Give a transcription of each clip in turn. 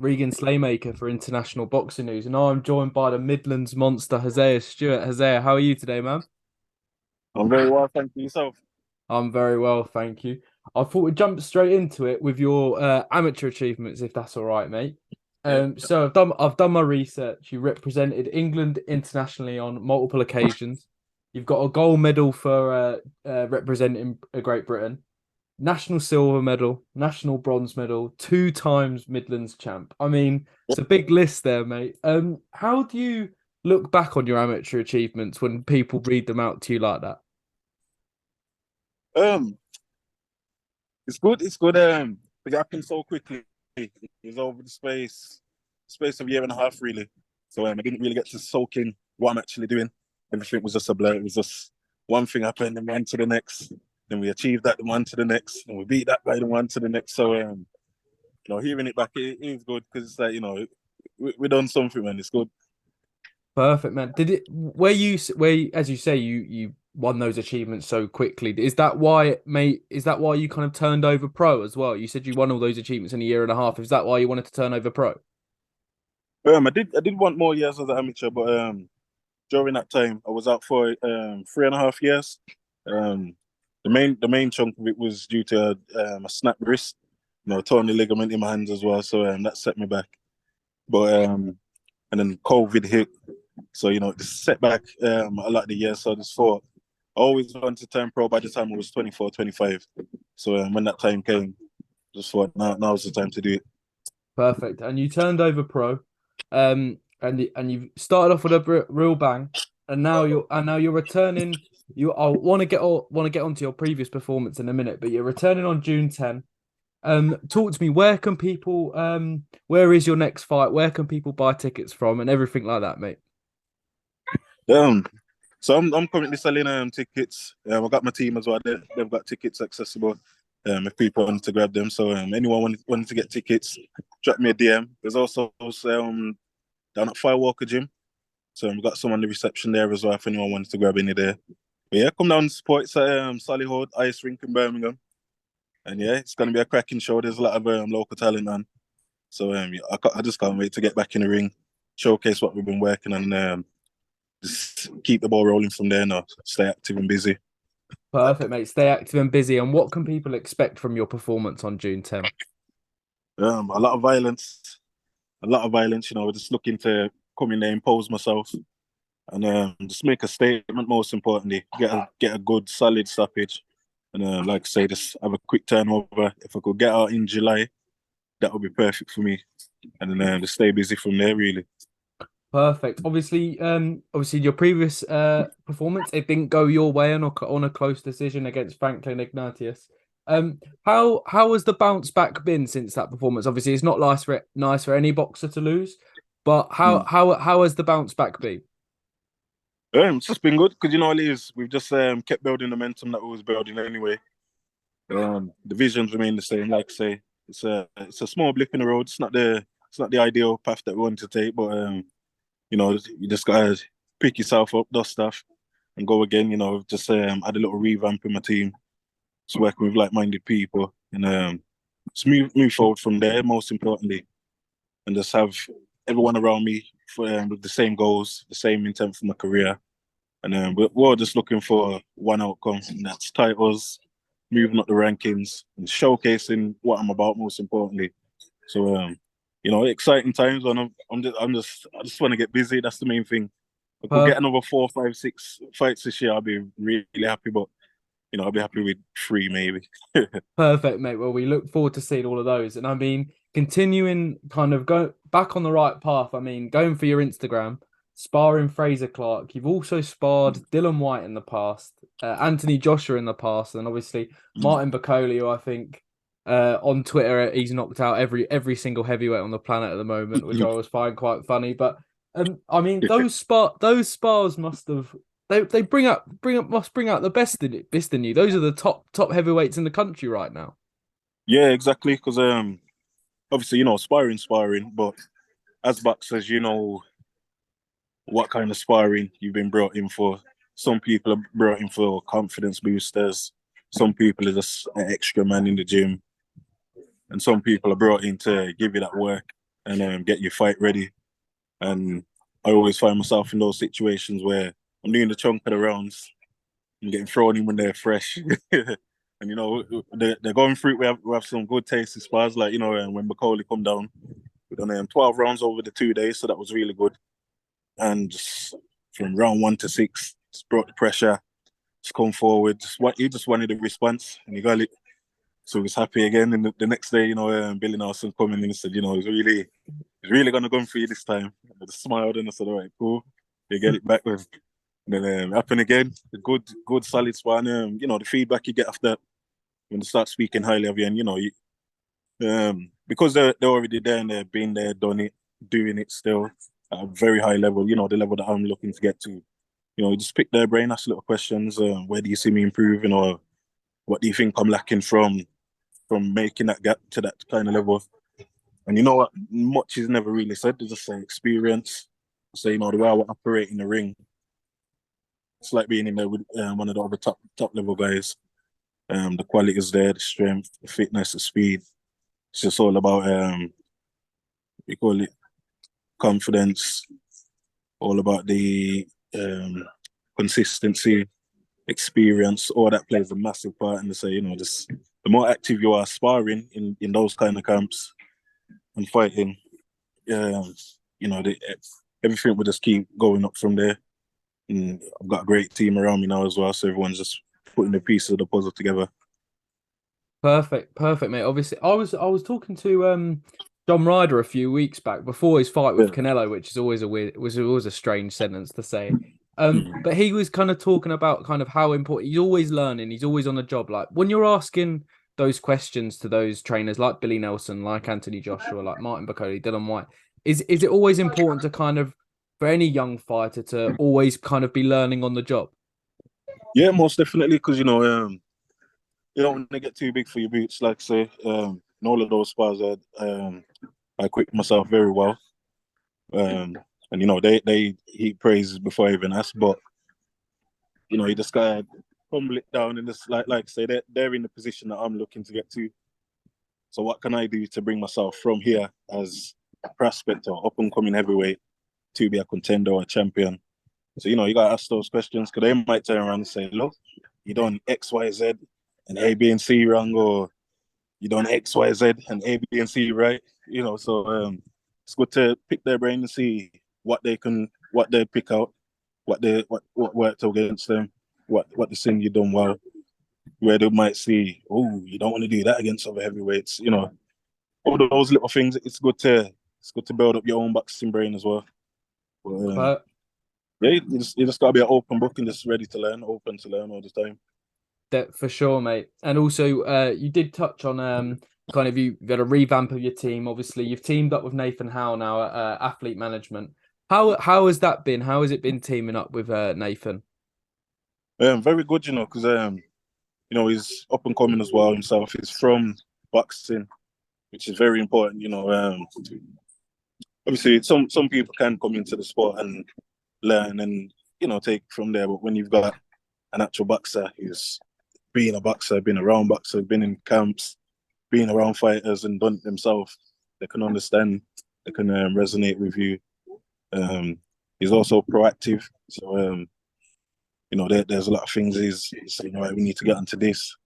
Regan Slaymaker for International Boxing News, and now I'm joined by the Midlands monster, Hosea Stewart. Hosea, how are you today, man? I'm very well, thank you. Yourself? I'm very well, thank you. I thought we'd jump straight into it with your amateur achievements, if that's all right, mate. Yeah. So I've done my research. You represented England internationally on multiple occasions. You've got a gold medal for representing Great Britain, national silver medal, national bronze medal, two times Midlands champ. I mean, it's a big list there, mate. How do you look back on your amateur achievements when people read them out to you like that? Um, it's good. It's good. It happened so quickly. It was over the space of a year and a half, really. So I didn't really get to soak in what I'm actually doing. Everything was just a blur. It was just one thing happened, and one to the next. Then we achieved that, then one to the next, and we beat that guy, then one to the next. So hearing it back, it is good because it's like we done something, man. It's good. Perfect, man. Did it as you say, you won those achievements so quickly? Is that why, mate? Is that why you kind of turned over pro as well? You said you won all those achievements in a year and a half. Is that why you wanted to turn over pro? I did want more years as an amateur, but during that time, I was out for 3.5 years. Um, the main chunk of it was due to a snapped wrist, torn the ligament in my hands as well. So that set me back. But and then COVID hit, so it just set back a lot of the years. So I just thought I always wanted to turn pro by the time I was 24, 25. So when that time came, just thought now's the time to do it. Perfect. And you turned over pro, and you started off with a real bang, and now you're returning. I want to get onto your previous performance in a minute, but you're returning on June 10. Talk to me. Where is your next fight? Where can people buy tickets from and everything like that, mate? Um, so I'm currently selling tickets. I got my team as well. They've got tickets accessible. If people want to grab them. So anyone wanting to get tickets, drop me a DM. There's also down at Firewalker Gym. So we've got some on the reception there as well if anyone wants to grab any there. But yeah, come down and support. It's at Solihull Ice Rink in Birmingham. And yeah, it's going to be a cracking show. There's a lot of local talent on. So yeah, I just can't wait to get back in the ring, showcase what we've been working on, just keep the ball rolling from there now. Stay active and busy. Perfect, mate. Stay active and busy. And what can people expect from your performance on June 10? A lot of violence, a lot of violence. We're just looking to come in there, impose myself, and just make a statement. Most importantly, get a good solid stoppage, and like I say, just have a quick turnover. If I could get out in July, that would be perfect for me, and then just stay busy from there. Really. Perfect. Obviously, your previous performance it didn't go your way on a close decision against Franklin Ignatius. How has the bounce back been since that performance? Obviously, it's not nice for any boxer to lose, but how Mm. how how has the bounce back been? It's just been good because what it is. We've just kept building the momentum that we was building anyway. The visions remain the same. Like I say, it's a small blip in the road. It's not the ideal path that we want to take, but you just gotta pick yourself up, dust stuff, and go again. Just add a little revamp in my team, just working with like-minded people, and just move forward from there. Most importantly, and just have everyone around me with the same goals, the same intent for my career, and we're all just looking for one outcome, and that's titles, moving up the rankings, and showcasing what I'm about. Most importantly, so exciting times when I just want to get busy. That's the main thing. If I could get Perfect. another 4, 5, 6 fights this year, I'll be really happy. But I'll be happy with 3 maybe. Perfect, mate. Well, we look forward to seeing all of those. And I mean, continuing kind of go back on the right path. I mean, going for your Instagram, sparring Frazer Clarke. You've also sparred Dillian Whyte in the past, Anthony Joshua in the past, and obviously Martin Bakole, who I think on Twitter he's knocked out every single heavyweight on the planet at the moment, which I always find quite funny. But I mean, those spars they bring out the best in you. Those are the top heavyweights in the country right now. Yeah, exactly. Because obviously sparring, but as boxers, you know what kind of sparring you've been brought in for. Some people are brought in for confidence boosters. Some people are just an extra man in the gym, and some people are brought in to give you that work. and get your fight ready. And I always find myself in those situations where I'm doing the chunk of the rounds and getting thrown in when they're fresh. And they're going through it. We have some good tasty spars, like when Bakole come down. We done 12 rounds over the 2 days, so that was really good. And just from round 1 to 6, just brought the pressure, just come forward. He just wanted a response, and he got it. So he was happy again. And the next day, Billy Nelson coming in and said, he's really gonna go for you this time. I just smiled and I said, all right, cool. They get it back with. And then happened again. A good solid spar. And the feedback you get after when they start speaking highly of you, and because they're already there and they've been there, done it, doing it still at a very high level, the level that I'm looking to get to. Just pick their brain, ask little questions. Where do you see me improving, or what do you think I'm lacking from making that gap to that kind of level? And you know what? Much is never really said. They just say experience. Say, the way I operate in the ring. It's like being in there with one of the other top level guys. The quality is there, the strength, the fitness, the speed. It's just all about we call it confidence. All about the consistency, experience. All that plays a massive part. And they say, just the more active you are sparring in those kind of camps and fighting, everything will just keep going up from there. And I've got a great team around me now as well, so everyone's just putting the pieces of the puzzle together. Perfect, mate. Obviously, I was talking to John Ryder a few weeks back before his fight with Canelo, which is always a strange sentence to say. But he was kind of talking about kind of how important he's always learning, he's always on the job. Like when you're asking those questions to those trainers like Billy Nelson, like Anthony Joshua, like Martin Bakole, Dillian Whyte, is it always important to kind of for any young fighter to always kind of be learning on the job? Yeah, most definitely, because you don't want to get too big for your boots. Like say, in all of those spars, I equipped myself very well. And they heap praises before I even ask, but you just gotta humble it down and just like say they're in the position that I'm looking to get to. So what can I do to bring myself from here as a prospect or up and coming heavyweight to be a contender or a champion? So you gotta ask those questions, because they might turn around and say, look, you done X, Y, Z and A, B, and C wrong, or you done X, Y, Z and A, B, and C right. So it's good to pick their brain and see what they pick out, what worked against them, what the thing you done well, where they might see, oh, you don't want to do that against other heavyweights. All those little things. It's good to build up your own boxing brain as well. But, yeah, you just gotta be an open book and just ready to learn, open to learn all the time. That for sure, mate. And also, you did touch on kind of you've got a revamp of your team. Obviously, you've teamed up with Nathan Howell now at Athlete Management. How has that been? How has it been teaming up with Nathan? Very good, because he's up and coming as well himself. He's from boxing, which is very important. Obviously, some people can come into the sport and learn and take from there. But when you've got an actual boxer who's been a boxer, been around boxers, been in camps, been around fighters and done it themselves, they can understand, they can resonate with you. He's also proactive, so there's a lot of things he's saying, right, we need to get onto this.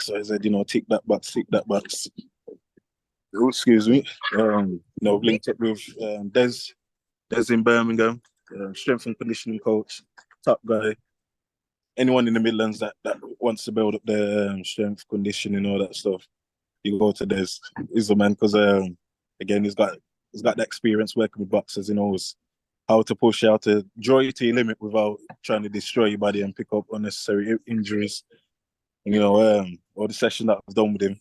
So I said, tick that box. Oh, excuse me. Linked up with Des in Birmingham, strength and conditioning coach, top guy. Anyone in the Midlands that wants to build up their strength, conditioning, all that stuff, you go to Des. He's the man, because again, he's got that experience working with boxers. He knows how to push, how to draw you to your limit without trying to destroy your body and pick up unnecessary injuries. And all the sessions that I've done with him,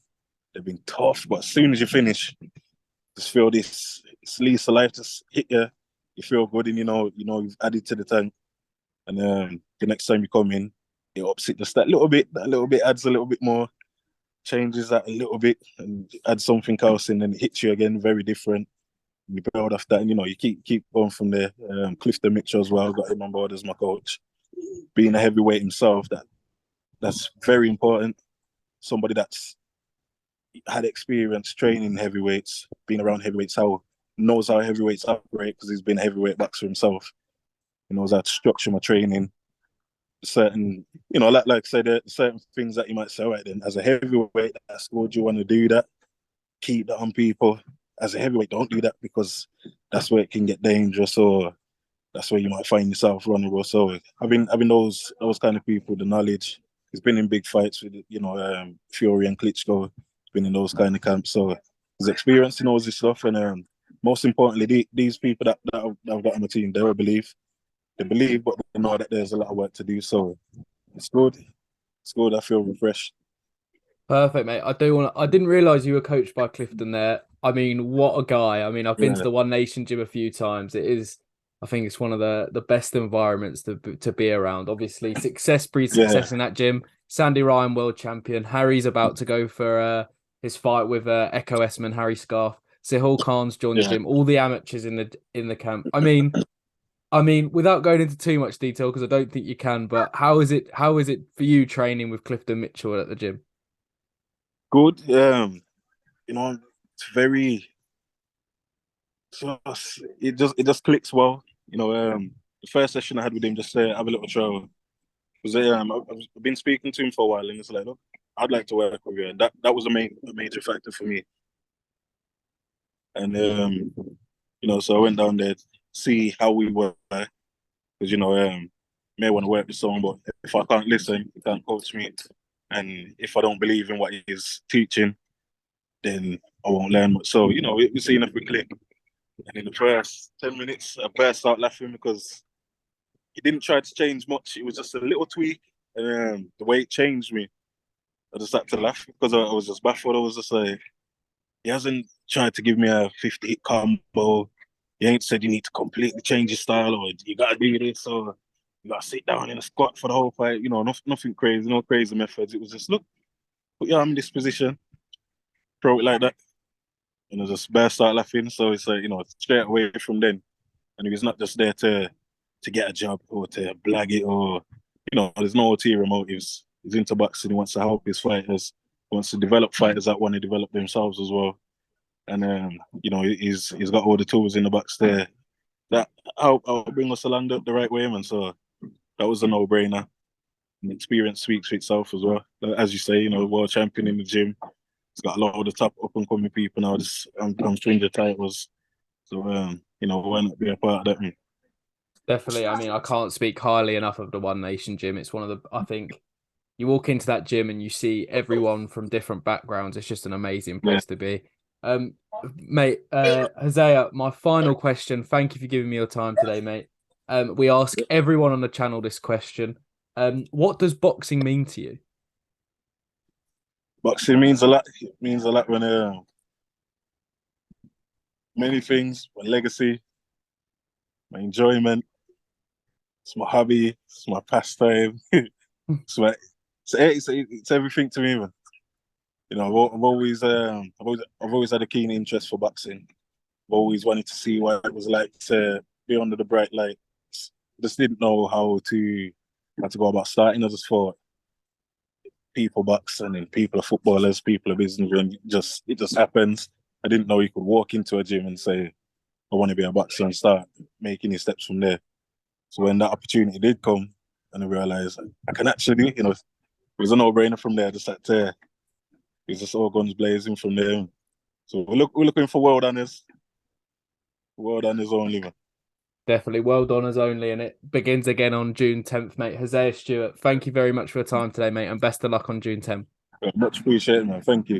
they've been tough, but as soon as you finish, just feel this lease of life just hit you. You feel good, and you've added to the tank. And the next time you come in, it ups it just that little bit. That little bit adds a little bit more, changes that a little bit, and adds something else in, and it hits you again, very different. You build off that, and you keep going from there. Clifton Mitchell as well, got him on board as my coach. Being a heavyweight himself, that's very important. Somebody that's had experience training heavyweights, being around heavyweights, how knows how heavyweights operate because he's been a heavyweight boxer himself. He knows how to structure my training. Certain, like I said, there are certain things that you might say, right then, as a heavyweight, that's good. You want to do that, keep that on people. As a heavyweight, don't do that because that's where it can get dangerous, or that's where you might find yourself vulnerable. So having those kind of people, the knowledge. He's been in big fights with Fury and Klitschko. Been in those kind of camps, so he's experienced in all this stuff. And most importantly, these people that I've got on my team, they all believe. They believe, but they know that there's a lot of work to do. So it's good. It's good. I feel refreshed. Perfect, mate. I didn't realise you were coached by Clifton there. I mean, what a guy. I mean, I've been to the One Nation gym a few times. I think it's one of the best environments to be around. Obviously, success breeds success in that gym. Sandy Ryan, world champion. Harry's about to go for his fight with Echo Esman, Harry Scarf. Sahil Khan's joined the gym. All the amateurs in the camp. I mean, without going into too much detail, because I don't think you can, but how is it for you training with Clifton Mitchell at the gym? Good. It's very. It just clicks well. The first session I had with him, just have a little show. Was I've been speaking to him for a while, and it's like, look, I'd like to work with you. And that was a major factor for me. And so I went down there to see how we work, because may want to work with someone, but if I can't listen, he can't coach me, and if I don't believe in what he's teaching, then I won't learn much. So we're seeing if we click. And in the first 10 minutes, I burst out laughing because he didn't try to change much. It was just a little tweak, and the way it changed me, I just had to laugh because I was just baffled. I was just like, he hasn't tried to give me a 50-hit combo. He ain't said you need to completely change your style or you got to do this or you got to sit down in a squat for the whole fight. Nothing crazy, no crazy methods. It was just, look, put your arm in this position, throw it like that. And I just burst out laughing. So it's like, straight away from then. And he was not just there to get a job or to blag it or, there's no ulterior motives. He's into boxing. He wants to help his fighters. He wants to develop fighters that want to develop themselves as well. And, he's got all the tools in the box there that I'll bring us along the right way, man. So that was a no-brainer. And experience speaks for itself as well. As you say, world champion in the gym. He's got a lot of the top up-and-coming people now. I'm stranger titles. So, why not be a part of that? Definitely. I mean, I can't speak highly enough of the One Nation gym. It's I think you walk into that gym and you see everyone from different backgrounds. It's just an amazing place to be. Mate, Hosea, my final question. Thank you for giving me your time today, mate. We ask everyone on the channel this question. What does boxing mean to you? Boxing means a lot. It means a lot when many things, my legacy, my enjoyment. It's my hobby. It's my pastime. It's everything to me, man. I've always had a keen interest for boxing. I've always wanted to see what it was like to be under the bright lights. Just didn't know how to go about starting. I just thought people boxing and people are footballers, people are businessmen. It just happens. I didn't know you could walk into a gym and say, I want to be a boxer and start making your steps from there. So when that opportunity did come and I realized I can actually, it was a no-brainer from there. Just it's just all guns blazing from there. So we're looking for world honors. World honors only, man. Definitely world honours only, and it begins again on June 10th, mate. Hosea Stewart, thank you very much for your time today, mate, and best of luck on June 10th. Much appreciated, man. Thank you.